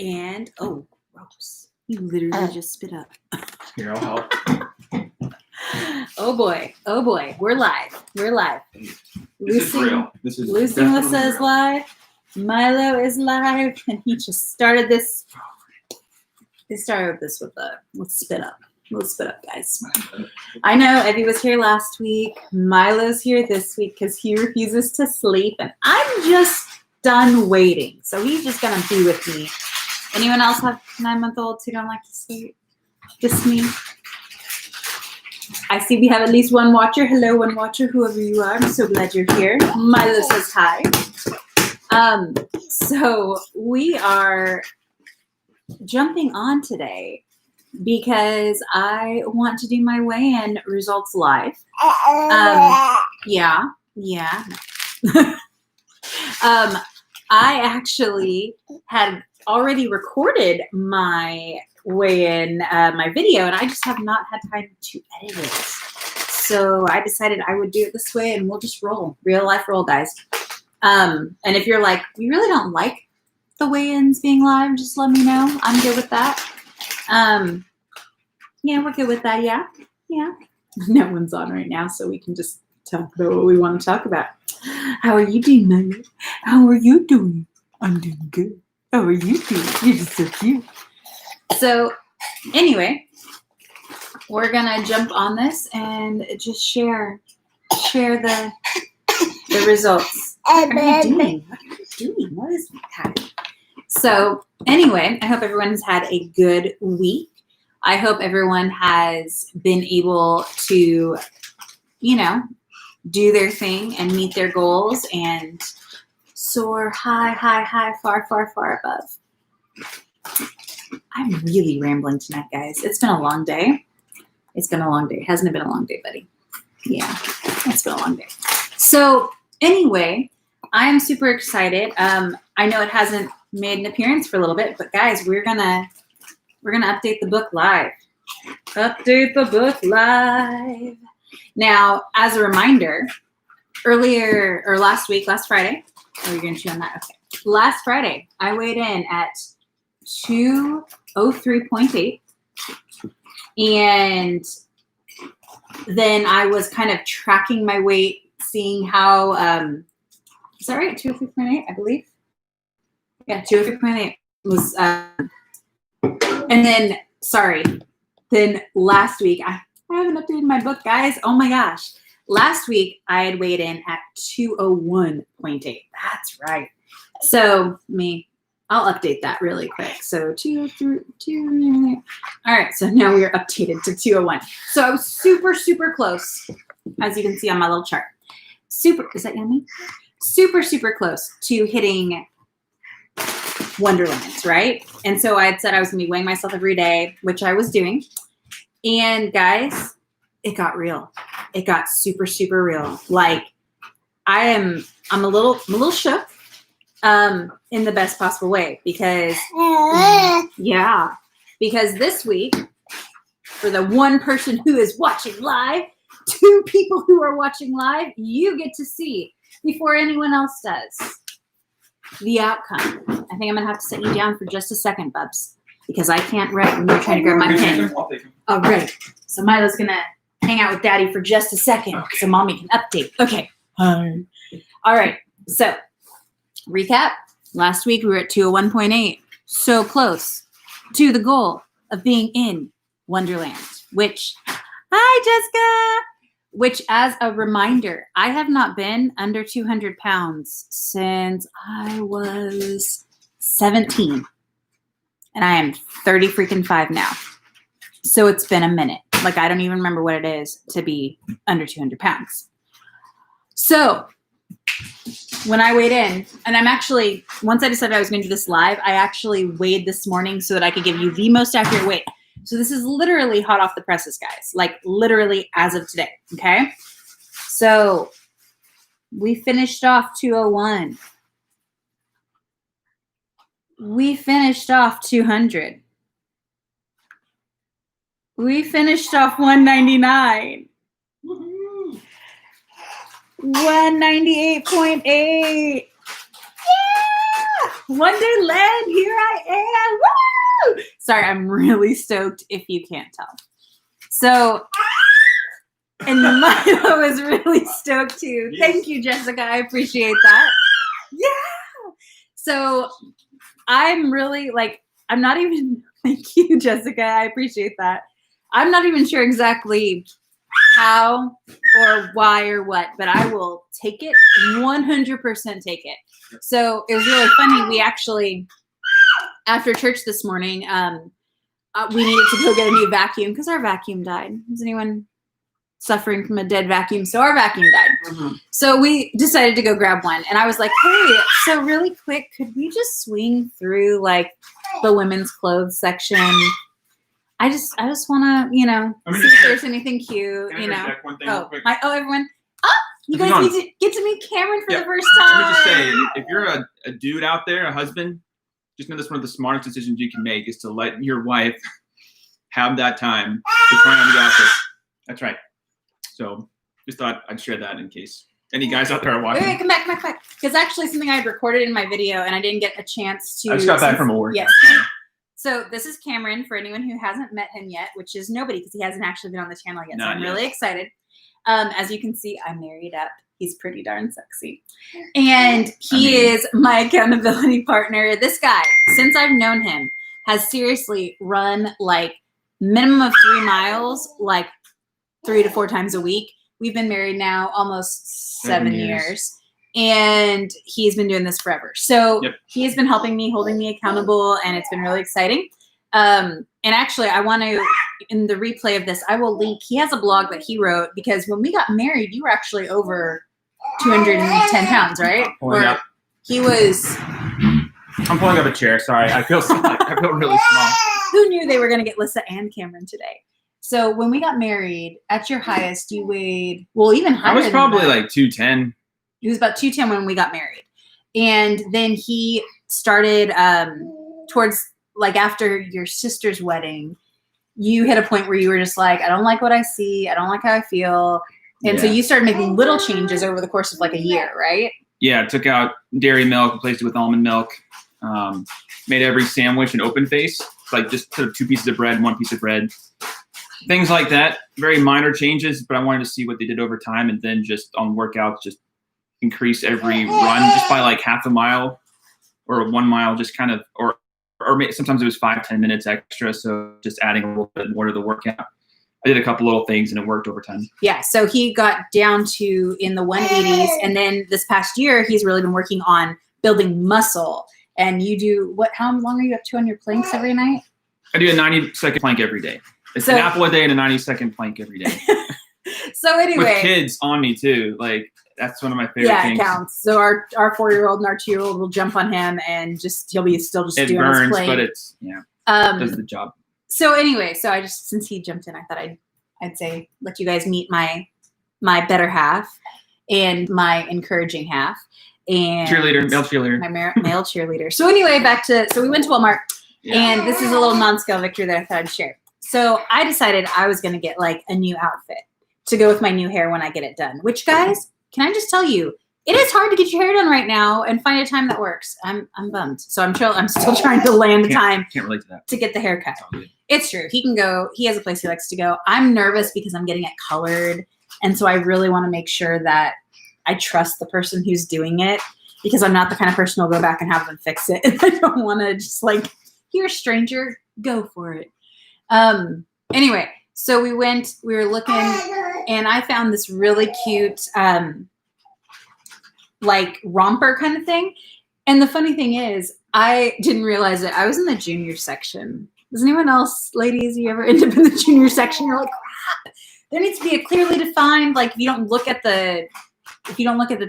And, oh, gross. You literally just spit up. Here, I'll help. Oh boy. We're live. This is real. This is Lucy and Lyssah is live. Milo is live. And he just started this. He started this with let's spit up. Let's spit up, guys. I know Evie was here last week. Milo's here this week because he refuses to sleep. And I'm just done waiting. So he's just going to be with me. Anyone else have 9-month-olds who don't like to sleep? Just me. I see we have at least one watcher. Hello, one watcher, whoever you are. I'm so glad you're here. Milo says hi. So we are jumping on today because I want to do my weigh-in results live. Yeah. I actually had already recorded my weigh-in, my video, and I just have not had time to edit it. So I decided I would do it this way, and we'll just roll. Real life roll, guys. And if you're like, we really don't like the weigh-ins being live, just let me know. I'm good with that. Yeah, we're good with that. Yeah. No one's on right now, so we can just talk about what we want to talk about. How are you doing, Milo? How are you doing? I'm doing good. How are you doing? You're just so cute. So anyway, we're gonna jump on this and just share the results. What are you doing? What is that? So anyway, I hope everyone has had a good week. I hope everyone has been able to, do their thing and meet their goals and soar high, far above. I'm really rambling tonight, guys. It's been a long day. Hasn't it been a long day, buddy? Yeah, it's been a long day. So anyway, I'm super excited. I know it hasn't made an appearance for a little bit, but guys, we're gonna update the book live. Update the book live. Now, as a reminder, last Friday, oh, you're gonna chew on that? Okay. Last Friday, I weighed in at 203.8, and then I was kind of tracking my weight, seeing how, is that right? 203.8, I believe. Yeah, 203.8 was, and then last week, I haven't updated my book, guys. Oh my gosh. Last week, I had weighed in at 201.8. That's right. So I'll update that really quick. So 202. All right. So now we are updated to 201. So I was super close, as you can see on my little chart. Is that yummy? Super close to hitting Wonderland, right? And so I had said I was going to be weighing myself every day, which I was doing. And guys, it got real. It got super real. Like I'm a little shook, in the best possible way because this week, for the one person who is watching live, 2 people who are watching live, you get to see before anyone else does the outcome. I think I'm gonna have to set you down for just a second, Bubs, because I can't write when you're trying to grab my pen. Oh, right. So Milo's gonna hang out with Daddy for just a second so Mommy can update. Okay. Hi. All right. So recap. Last week we were at 201.8. So close to the goal of being in Wonderland, which, hi, Jessica. Which, as a reminder, I have not been under 200 pounds since I was 17. And I am 5 now. So it's been a minute. Like, I don't even remember what it is to be under 200 pounds. So when I weighed in, and I'm actually, once I decided I was going to do this live, I actually weighed this morning so that I could give you the most accurate weight. So this is literally hot off the presses, guys. Like, literally as of today, okay? So we finished off 201. We finished off 200. We finished off 199. 198.8. Yeah! Wonderland, here I am. Woo! Sorry, I'm really stoked if you can't tell. So, and Milo was really stoked too. Yes. Thank you, Jessica. I appreciate that. Yeah. So I'm really like, I'm not even, thank you, Jessica. I appreciate that. I'm not even sure exactly how or why or what, but I will take it, 100% take it. So it was really funny. We actually, after church this morning, we needed to go get a new vacuum because our vacuum died. Is anyone suffering from a dead vacuum? So our vacuum died. Mm-hmm. So we decided to go grab one. And I was like, hey, so really quick, could we just swing through like the women's clothes section? I just want to, see if there's anything cute, One thing real quick. Everyone. Oh, you guys need to get to meet Cameron for the first time. Let me just say, if you're a dude out there, a husband, just know that's one of the smartest decisions you can make is to let your wife have that time to try on the outfit. That's right. So just thought I'd share that in case any guys out there are watching. Wait, come back. Because actually something I had recorded in my video and I didn't get a chance to. I just got back from a workout. Yes. So this is Cameron for anyone who hasn't met him yet, which is nobody because he hasn't actually been on the channel yet. So I'm really excited. As you can see, I'm married up. He's pretty darn sexy. And he is my accountability partner. This guy, since I've known him, has seriously run like minimum of 3 miles, like 3 to 4 times a week. We've been married now almost 7 years. And he's been doing this forever. So he has been helping me, holding me accountable, and it's been really exciting. And actually, I want to, in the replay of this, I will link, he has a blog that he wrote because when we got married, you were actually over 210 pounds, right? He was. I'm pulling up a chair. Sorry. I feel really small. Who knew they were going to get Lyssah and Cameron today? So when we got married, at your highest, you weighed, well, even higher. I was probably like 210. He was about 210 when we got married. And then he started towards like after your sister's wedding, you hit a point where you were just like, I don't like what I see. I don't like how I feel. And so you started making little changes over the course of like a year, right? Yeah, took out dairy milk, replaced it with almond milk. Made every sandwich an open face, like just sort of 2 pieces of bread, 1 piece of bread. Things like that. Very minor changes, but I wanted to see what they did over time. And then just on workouts, just increase every run just by like half a mile or 1 mile, just kind of, or sometimes it was 5-10 minutes extra. So just adding a little bit more to the workout. I did a couple little things and it worked over time. Yeah. So he got down to in the 180s. And then this past year, he's really been working on building muscle. And you do how long are you up to on your planks every night? I do a 90-second plank every day. It's an apple a day and a 90-second plank every day. So anyway. With kids on me too. Like that's one of my favorite things. Yeah, it counts. So our 4-year-old and our 2-year-old will jump on him and he'll be still just doing his plank. But it's, does the job. So anyway, since he jumped in, I thought I'd say let you guys meet my better half and my encouraging half and male cheerleader. My male cheerleader. So anyway, so we went to Walmart and this is a little non-scale victory that I thought I'd share. So I decided I was going to get like a new outfit to go with my new hair when I get it done, which guys, can I just tell you, it is hard to get your hair done right now and find a time that works. I'm bummed. So I'm still trying to land the time can't relate to that. To get the haircut. It's true. He can go. He has a place he likes to go. I'm nervous because I'm getting it colored. And so I really want to make sure that I trust the person who's doing it because I'm not the kind of person who'll go back and have them fix it. And I don't want to just like, here, stranger, go for it. Anyway, so we were looking and I found this really cute, like romper kind of thing. And the funny thing is I didn't realize it. I was in the junior section. Does anyone else, ladies, you ever end up in the junior section? You're like, crap. There needs to be a clearly defined, like if you don't look at the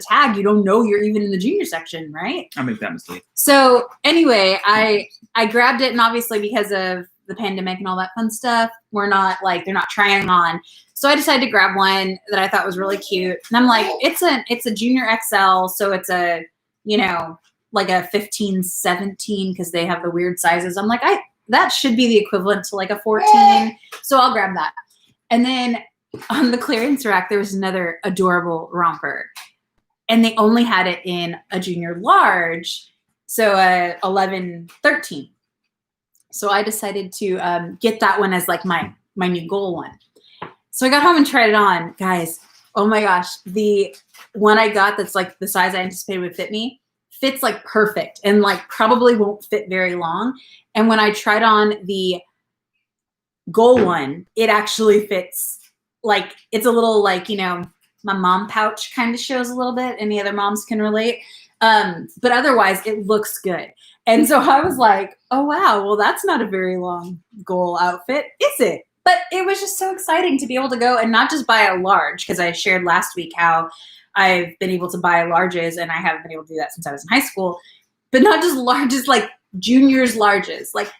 tag, you don't know you're even in the junior section, right? I make that mistake. So anyway, I grabbed it and obviously because of the pandemic and all that fun stuff, they're not trying on. So I decided to grab one that I thought was really cute. And I'm like, it's a junior XL. So it's a, like a 15, 17, because they have the weird sizes. I'm like, that should be the equivalent to like a 14. So I'll grab that. And then on the clearance rack, there was another adorable romper. And they only had it in a junior large. So 11, 13. So I decided to get that one as like my new goal one. So I got home and tried it on, guys. Oh my gosh. The one I got that's like the size I anticipated would fit me fits like perfect and like probably won't fit very long. And when I tried on the goal one, it actually fits. Like it's a little like, you know, my mom pouch kind of shows a little bit. Any other moms can relate. But otherwise it looks good. And so I was like, oh wow, well that's not a very long goal outfit, is it? But it was just so exciting to be able to go and not just buy a large, because I shared last week how I've been able to buy larges and I haven't been able to do that since I was in high school, but not just larges, like juniors larges. Like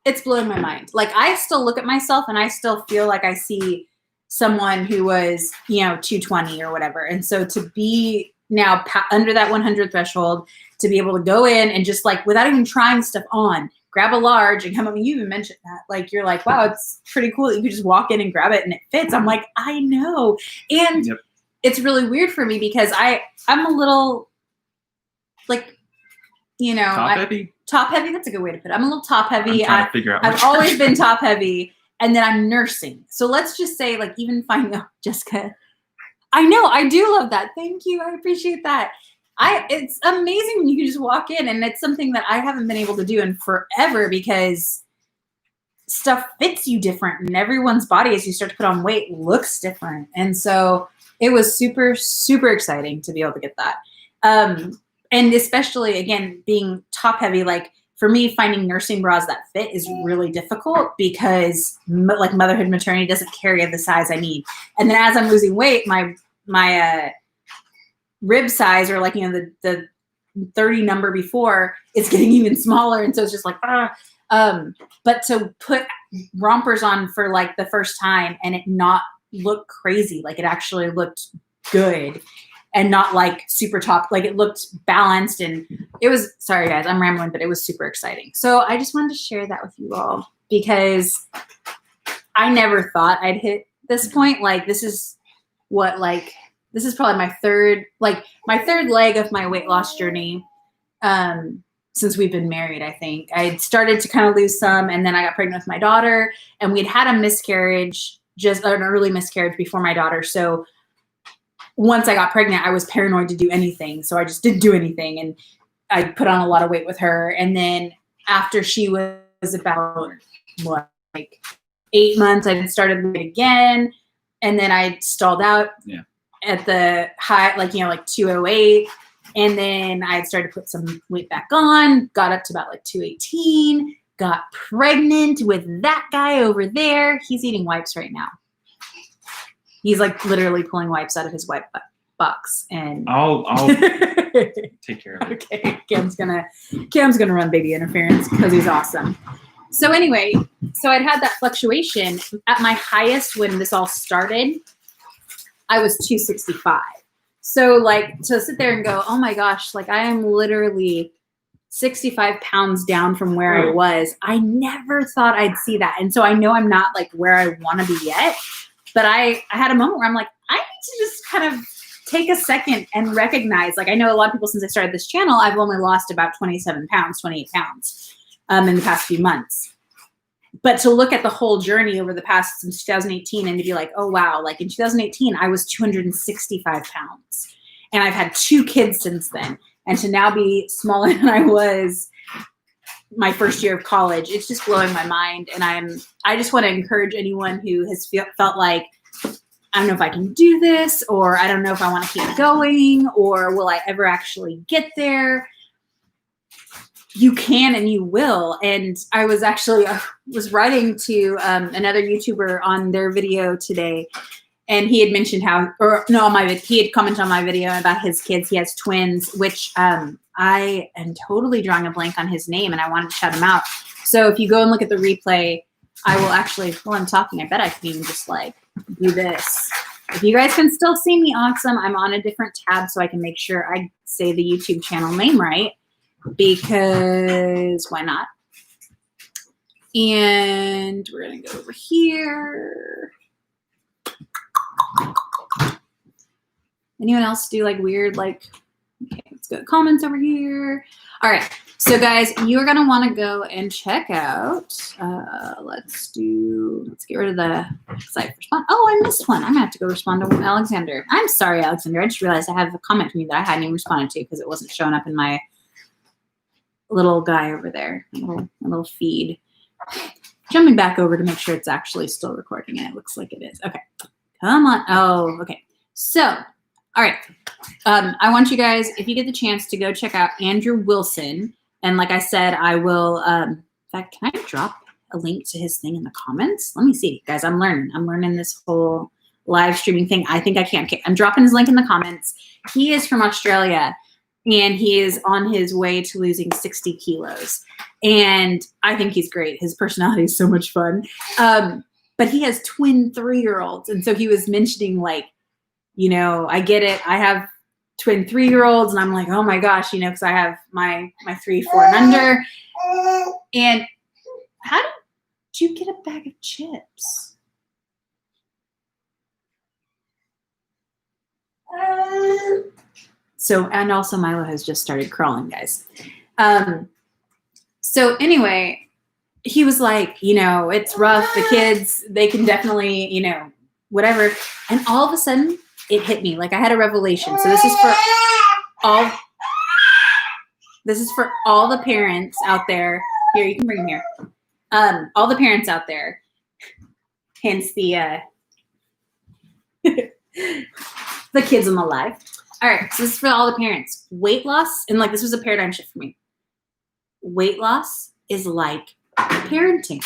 it's blowing my mind. Like I still look at myself and I still feel like I see someone who was, you know, 220 or whatever. And so to be now under that 100 threshold, to be able to go in and just like, without even trying stuff on, grab a large and come up. You even mentioned that, like, you're like, wow, it's pretty cool that you could just walk in and grab it and it fits. I'm like, I know. And Yep. It's really weird for me because I'm a little like, you know, Top heavy. Top heavy. That's a good way to put it. I'm a little top heavy. I'm trying to figure out. I've always been top heavy, and then I'm nursing. So let's just say, like, even finding Jessica. I know, I do love that. Thank you. I appreciate that. It's amazing when you can just walk in, and it's something that I haven't been able to do in forever because stuff fits you different, and everyone's body as you start to put on weight looks different. And so it was super, super exciting to be able to get that. And especially, again, being top heavy, like for me, finding nursing bras that fit is really difficult because like motherhood, maternity doesn't carry the size I need. And then as I'm losing weight, my rib size, or like, you know, the 30 number before, is getting even smaller. And so it's just like, but to put rompers on for like the first time and it not look crazy, like it actually looked good and not like super top, like it looked balanced. And it was, sorry guys, I'm rambling, but it was super exciting. So I just wanted to share that with you all because I never thought I'd hit this point. Like this is probably my third leg of my weight loss journey. Since we've been married, I think I had started to kind of lose some, and then I got pregnant with my daughter, and we'd had a miscarriage, just an early miscarriage before my daughter. So once I got pregnant, I was paranoid to do anything. So I just didn't do anything, and I put on a lot of weight with her. And then after she was about like 8 months, I started weight again, and then I stalled out at the high, like, you know, like 208. And then I started to put some weight back on, got up to about like 218, got pregnant with that guy over there. He's eating wipes right now. He's like literally pulling wipes out of his wipe box. And I'll take care of it. Okay, Cam's gonna run baby interference because he's awesome. So anyway, so I'd had that fluctuation. At my highest when this all started, I was 265. So like to sit there and go, oh my gosh, like I am literally 65 pounds down from where I was. I never thought I'd see that. And so I know I'm not like where I want to be yet, but I had a moment where I'm like, I need to just kind of take a second and recognize, like I know a lot of people since I started this channel, I've only lost about 28 pounds in the past few months. But to look at the whole journey over the past since 2018 and to be like, oh, wow, like in 2018, I was 265 pounds and I've had 2 kids since then. And to now be smaller than I was my first year of college, it's just blowing my mind. And I just want to encourage anyone who has felt like, I don't know if I can do this, or I don't know if I want to keep going, or will I ever actually get there? You can and you will. And I was actually was writing to another YouTuber on their video today, and he had mentioned he had commented on my video about his kids. He has twins, which I am totally drawing a blank on his name, and I wanted to shout him out. So if you go and look at the replay, I will actually, while I'm talking, I bet I can even just like do this. If you guys can still see me, awesome. I'm on a different tab so I can make sure I say the YouTube channel name right, because why not? And we're going to go over here. Anyone else do like weird, like Okay, let's go to comments over here. All right. So guys, you're going to want to go and check out, let's get rid of the site response. Oh, I missed one. I'm going to have to go respond to Alexander. I'm sorry, Alexander. I just realized I have a comment from you that I hadn't even responded to because it wasn't showing up in my little guy over there, a little feed. Jumping back over to make sure it's actually still recording, and it looks like it is. Okay. Come on. Oh, okay. So, all right. I want you guys, if you get the chance, to go check out Andrew Wilson. And like I said, I will, in fact, can I drop a link to his thing in the comments? Let me see. Guys, I'm learning. I'm learning this whole live streaming thing. I think I can. Okay, I'm dropping his link in the comments. He is from Australia, and he is on his way to losing 60 kilos. And I think he's great. His personality is so much fun. But he has twin 3-year-olds. And so he was mentioning, like, you know, I get it. I have twin 3-year-olds, and I'm like, oh my gosh, you know, because I have my 3, 4, and under. And how did you get a bag of chips? So, and also Milo has just started crawling, guys. So anyway, he was like, you know, it's rough. The kids, they can definitely, you know, whatever. And all of a sudden, it hit me. Like I had a revelation. So this is for all the parents out there. Here, you can bring him here. All the parents out there. Hence the the kids on the live. All right, so this is for all the parents. Weight loss, and like this was a paradigm shift for me. Weight loss is like parenting.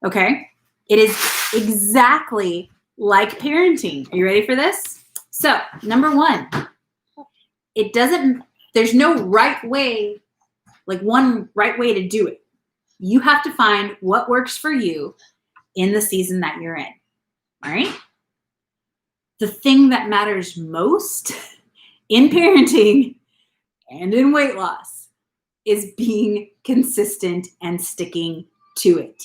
Okay? It is exactly like parenting. Are you ready for this? So, number 1, there's no right way, like one right way to do it. You have to find what works for you in the season that you're in. All right? The thing that matters most in parenting and in weight loss is being consistent and sticking to it.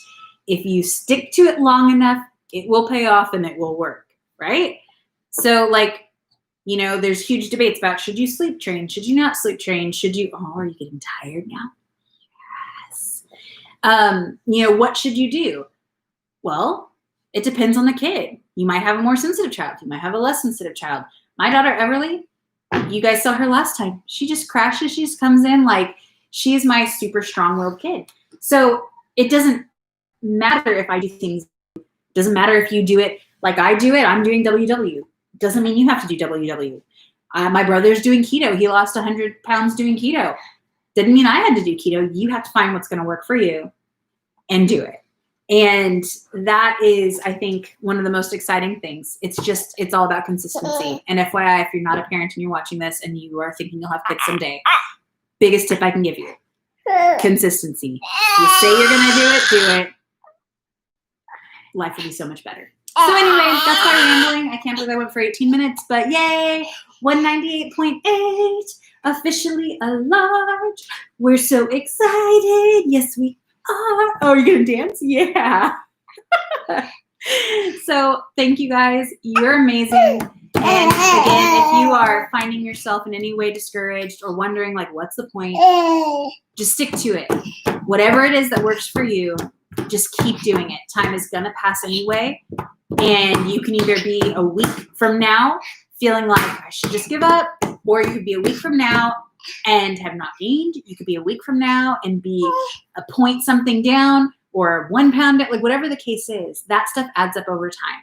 If you stick to it long enough, it will pay off and it will work, right? So like, you know, there's huge debates about should you sleep train? Should you not sleep train? Should you, oh, are you getting tired now? Yes. You know, what should you do? Well, it depends on the kid. You might have a more sensitive child. You might have a less sensitive child. My daughter, Everly, you guys saw her last time. She just crashes. She just comes in like she's my super strong-willed kid. So it doesn't matter if I do things. It doesn't matter if you do it like I do it. I'm doing WW. Doesn't mean you have to do WW. My brother's doing keto. He lost 100 pounds doing keto. Didn't mean I had to do keto. You have to find what's going to work for you and do it. And that is, I think, one of the most exciting things. It's all about consistency. And FYI, if you're not a parent and you're watching this and you are thinking you'll have kids someday, biggest tip I can give you, consistency. You say you're going to do it. Life will be so much better. So anyway, that's my rambling. I can't believe I went for 18 minutes, but yay, 198.8, officially a large. We're so excited. Yes, we are. Oh, you're going to dance? Yeah. So thank you guys. You're amazing. And again, if you are finding yourself in any way discouraged or wondering, like, what's the point? Just stick to it. Whatever it is that works for you, just keep doing it. Time is going to pass anyway. And you can either be a week from now feeling like I should just give up, or you could be a week from now and have not gained. You could be a week from now and be a point something down or 1 pound, like whatever the case is. That stuff adds up over time.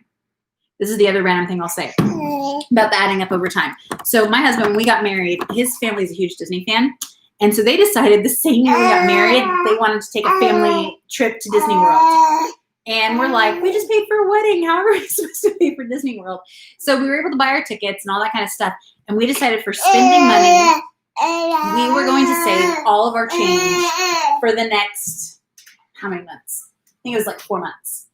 This is the other random thing I'll say about the adding up over time. So my husband, when we got married, his family's a huge Disney fan. And so they decided the same year we got married, they wanted to take a family trip to Disney World. And we're like, we just paid for a wedding. How are we supposed to pay for Disney World? So we were able to buy our tickets and all that kind of stuff. And we decided for spending money, we were going to save all of our change for the next, how many months? I think it was like 4 months.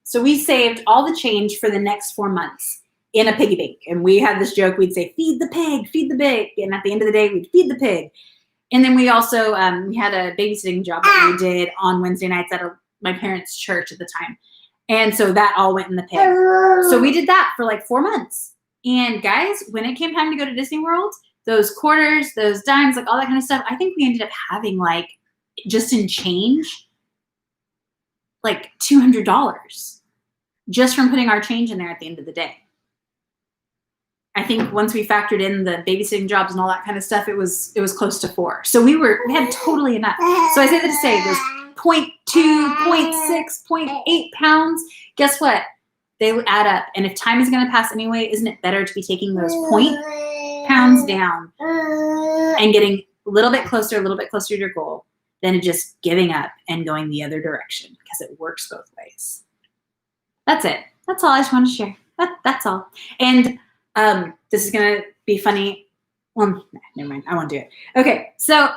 So we saved all the change for the next 4 months in a piggy bank. And we had this joke, we'd say, feed the pig, feed the pig. And at the end of the day, we'd feed the pig. And then we also, we had a babysitting job that we did on Wednesday nights at my parents' church at the time. And so that all went in the pig. So we did that for like 4 months. And guys, when it came time to go to Disney World, those quarters, those dimes, like all that kind of stuff, I think we ended up having like, just in change, like $200 just from putting our change in there at the end of the day. I think once we factored in the babysitting jobs and all that kind of stuff, it was close to $4. So we had totally enough. So I say that to say those 0.2, 0.6, 0.8 pounds, guess what? They would add up. And if time is going to pass anyway, isn't it better to be taking those pounds down and getting a little bit closer to your goal than just giving up and going the other direction, because it works both ways. That's it. That's all I just want to share. That's all. And this is going to be funny. Well, never mind. I won't do it. Okay. So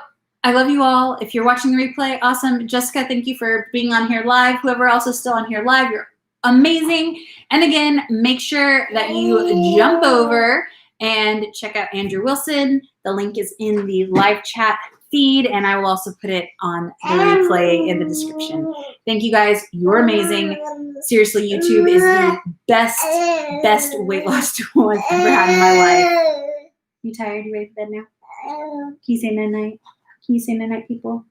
I love you all. If you're watching the replay, awesome. Jessica, thank you for being on here live. Whoever else is still on here live, you're amazing. And again, make sure that you jump over and check out Andrew Wilson. The link is in the live chat feed, and I will also put it on the replay in the description. Thank you guys. You're amazing. Seriously, YouTube is the best weight loss tool I've ever had in my life. You tired? You ready for bed now? Can you say night-night? Can you say night-night, people?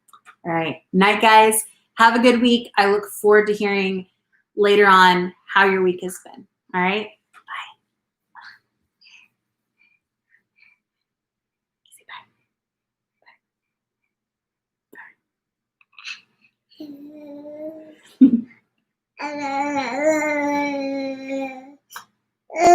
All right. Night, guys. Have a good week. I look forward to hearing later on how your week has been. All right?